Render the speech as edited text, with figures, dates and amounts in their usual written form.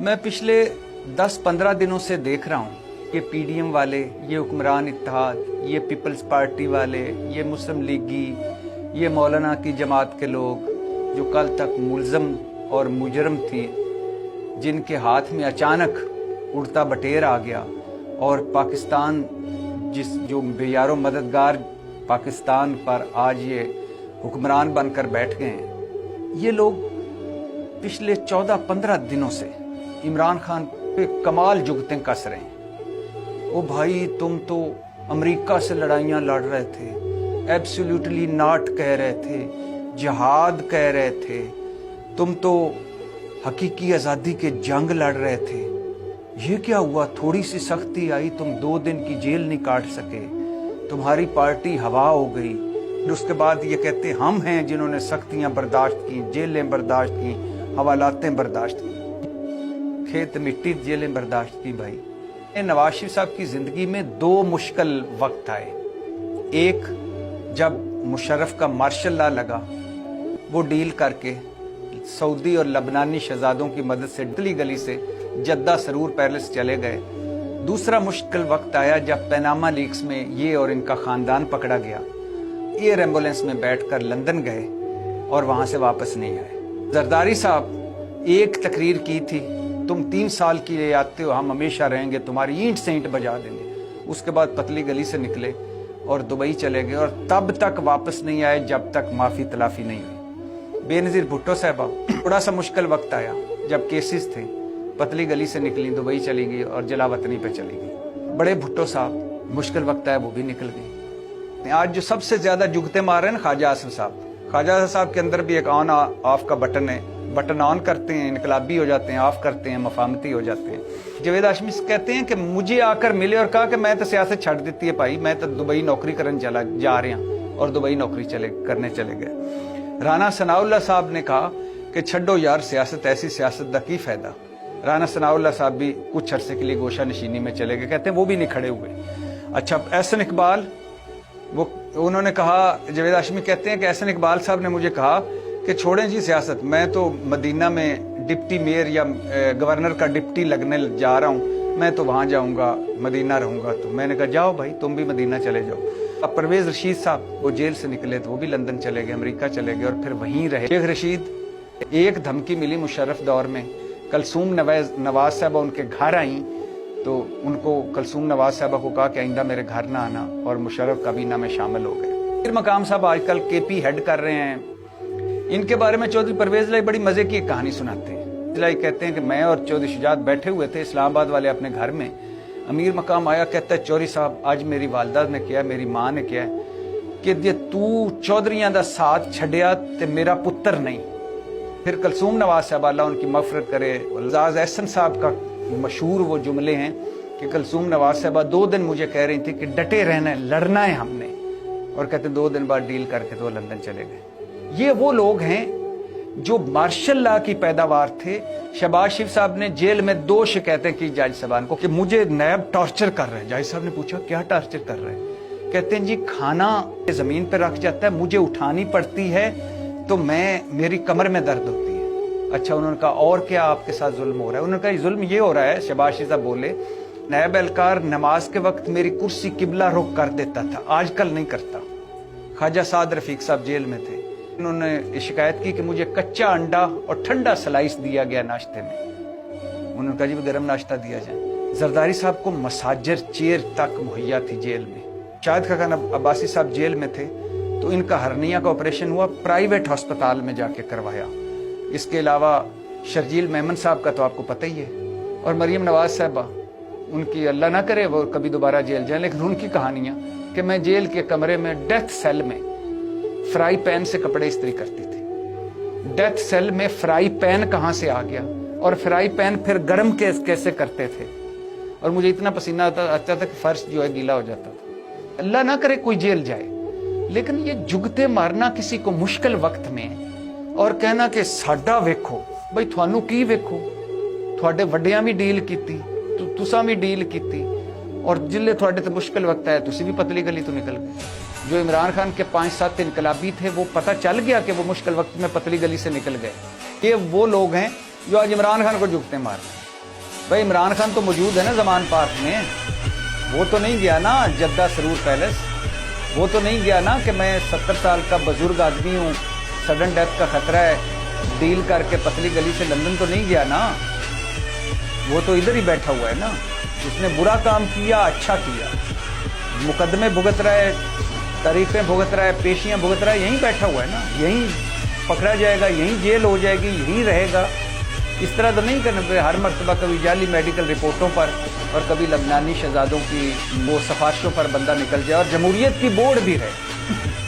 मैं पिछले 10-15 दिनों से देख रहा हूँ ये पीडीएम वाले, ये हुक्मरान इत्तेहाद, ये पीपल्स पार्टी वाले, ये मुस्लिम लीगी, ये मौलाना की जमात के लोग जो कल तक मुलज़म और मुजरम थी, जिनके हाथ में अचानक उड़ता बटेर आ गया और पाकिस्तान जो बेयारो मददगार पाकिस्तान पर आज ये हुक्मरान बनकर बैठ गए हैं, ये लोग पिछले 14-15 दिनों से इमरान खान पे कमाल जुगतें कस रहे हैं। ओ भाई, तुम तो अमेरिका से लड़ाइयाँ लड़ रहे थे, एब्सोल्युटली नॉट कह रहे थे, जिहाद कह रहे थे, तुम तो हकीकी आज़ादी के जंग लड़ रहे थे। ये क्या हुआ? थोड़ी सी सख्ती आई, तुम 2 दिन की जेल नहीं काट सके, तुम्हारी पार्टी हवा हो गई। फिर उसके बाद ये कहते हम हैं जिन्होंने सख्तियां बर्दाश्त की, जेलें बर्दाश्त की, हवालातें बर्दाश्त की, खेत मिट्टी जेलें बर्दाश्त की। भाई, नवाज शरीफ साहब की जिंदगी में 2 मुश्किल वक्त आए। एक, जब मुशर्रफ का मार्शल लॉ लगा, वो डील करके सऊदी और लबनानी शहजादों की मदद से दिल्ली गली से जद्दा सरूर पैलेस चले गए। दूसरा मुश्किल वक्त आया जब पैनामा लीक्स में ये और इनका खानदान पकड़ा गया। एयर एम्बुलेंस में बैठकर लंदन गए और वहां से वापस नहीं आए। जरदारी साहब एक तकरीर की थी, तुम 3 साल के लिए आते हो, हम हमेशा रहेंगे, तुम्हारी ईंट से ईंट बजा देंगे। उसके बाद पतली गली से निकले और दुबई चले गए और तब तक वापस नहीं आए जब तक माफी तलाफी नहीं हुई। बेनजीर भुट्टो साहबा, थोड़ा सा मुश्किल वक्त आया जब केसेस थे, पतली गली से निकली, दुबई चली गई और जलावतनी पे चली गई। बड़े भुट्टो साहब, मुश्किल वक्त आया, वो भी निकल गई। आज जो सबसे ज्यादा जुगते मार रहे हैं ख्वाजा आसिफ साहब, ख्वाजा आसिफ साहब के अंदर भी एक ऑन ऑफ का बटन है। बटन ऑन करते हैं इनकलाबी हो जाते हैं, ऑफ करते हैं मफामती हो जाते हैं। जावेद हाशमी कहते हैं कि मुझे आकर मिले और कहा कि मैं तो सियासत छड़ देती है भाई, मैं तो दुबई नौकरी करने जा रहे हैं, और दुबई नौकरी करने चले गए। राना सनाउल्लाह साहब ने कहा कि छड्डो यार सियासत, ऐसी सियासत दा की फायदा। राना सनाउल्लाह साहब भी कुछ अरसे के लिए गोशा नशीनी में चले गए, कहते हैं वो भी नहीं खड़े हुए। अच्छा, एहसन इकबाल, उन्होंने कहा, जावेद हाशमी कहते हैं कि एहसन इकबाल साहब ने मुझे कहा कि छोड़ें जी सियासत, मैं तो मदीना में डिप्टी मेयर या गवर्नर का डिप्टी लगने जा रहा हूँ, मैं तो वहां जाऊंगा, मदीना रहूंगा। तो मैंने कहा जाओ भाई, तुम भी मदीना चले जाओ। अब परवेज रशीद साहब, वो जेल से निकले तो वो भी लंदन चले गए, अमेरिका चले गए और फिर वहीं रहे। शेख रशीद, एक धमकी मिली मुशर्रफ दौर में, कलसूम नवाज साहबा उनके घर आई तो उनको कलसूम नवाज साहबा को कहा कि आइंदा मेरे घर ना आना, और मुशर्रफ काबीना में शामिल हो गए। फिर मकाम साहब आजकल केपी हेड कर रहे हैं। इनके बारे में चौधरी परवेज लाई बड़ी मजे की एक कहानी सुनाते हैं। लाई कहते हैं कि मैं और चौधरी शुजात बैठे हुए थे इस्लामाबाद वाले अपने घर में, अमीर मकाम आया, कहता है चौधरी साहब आज मेरी वालदा ने किया, मेरी माँ ने किया कि जे तू चौधरियां दा साथ छड़िया ते मेरा पुत्र नहीं। फिर कलसूम नवाज साहब, अल्लाह उनकी मगफरत करे, एजाज एहसन साहब का मशहूर वो जुमले हैं कि कलसूम नवाज साहबा 2 दिन मुझे कह रही थी कि डटे रहना है, लड़ना है हमने, और कहते 2 दिन बाद डील करके तो लंदन चले गए। ये वो लोग हैं जो मार्शल लॉ की पैदावार थे। शहबाज शरीफ साहब ने जेल में 2 शिकायतें की जज साहबान को कि मुझे नैब टॉर्चर कर रहे हैं। जज साहब ने पूछा क्या टॉर्चर कर रहे हैं? कहते हैं जी खाना जमीन पर रख जाता है, मुझे उठानी पड़ती है तो मेरी कमर में दर्द होती है। अच्छा, उन्होंने कहा और क्या आपके साथ जुल्म हो रहा है? उन्होंने कहा जुल्म ये हो रहा है, शहबाज शरीफ साहब बोले, नैब एहलकार नमाज के वक्त मेरी कुर्सी किबला रुख कर देता था, आजकल नहीं करता। ख्वाजा साद रफीक साहब जेल में थे, उन्होंने शिकायत की कि मुझे कच्चा अंडा और ठंडा स्लाइस दिया गया नाश्ते में। उन्होंने कहा जी गर्म नाश्ता दिया जाए। जरदारी साहब को मसाजर चेयर तक मुहैया थी जेल में। शाहिद खान अब्बासी साहब जेल में थे तो इनका हर्निया का ऑपरेशन हुआ, प्राइवेट अस्पताल में जाके करवाया। इसके अलावा शर्जील मेमन साहब का तो आपको पता ही है, और मरियम नवाज साहबा, उनकी अल्लाह ना करे वो कभी दोबारा जेल जाए, लेकिन उनकी कहानियां कि मैं जेल के कमरे में डेथ सेल में फ्राई पैन से कपड़े इस्त्री करती थी। डेथ सेल में फ्राई पैन कहां से आ गया, और फ्राई पैन फिर गर्म कैसे करते थे, और मुझे इतना पसीना आता था कि फर्श जो है गीला हो जाता था। अल्लाह ना करे कोई जेल जाए, लेकिन ये जुगते मारना किसी को मुश्किल वक्त में और कहना कि साडा वेखो, भाई थानू की वेखो, थोड़े वड्डियां भी डील की, तुसा भी डील की, और जिले थोड़े तो मुश्किल वक्त आया तुसी भी पतली गली तो निकल गए। जो इमरान खान के 5-7 इनकलाबी थे वो पता चल गया कि वो मुश्किल वक्त में पतली गली से निकल गए। ये वो लोग हैं जो आज इमरान खान को जुगते मार रहे हैं। भाई इमरान खान तो मौजूद है ना जमान पार्क में, वो तो नहीं गया ना जद्दा सरूर पैलेस, वो तो नहीं गया ना कि मैं 70 साल का बुजुर्ग आदमी हूँ, सडन डेथ का खतरा है, डील करके पतली गली से लंदन तो नहीं गया ना, वो तो इधर ही बैठा हुआ है ना। जिसने बुरा काम किया अच्छा किया, मुकदमे भुगत रहा है, तारीफें भुगत रहा है, पेशियां भुगत रहा है, यहीं बैठा हुआ है ना, यहीं पकड़ा जाएगा, यहीं जेल हो जाएगी, यहीं रहेगा। इस तरह तो नहीं करना पड़ेगा हर मरतबा कभी जाली मेडिकल रिपोर्टों पर और कभी लबनानी शहजादों की वो सिफारिशों पर बंदा निकल जाए और जमहूरियत की बोर्ड भी रहे।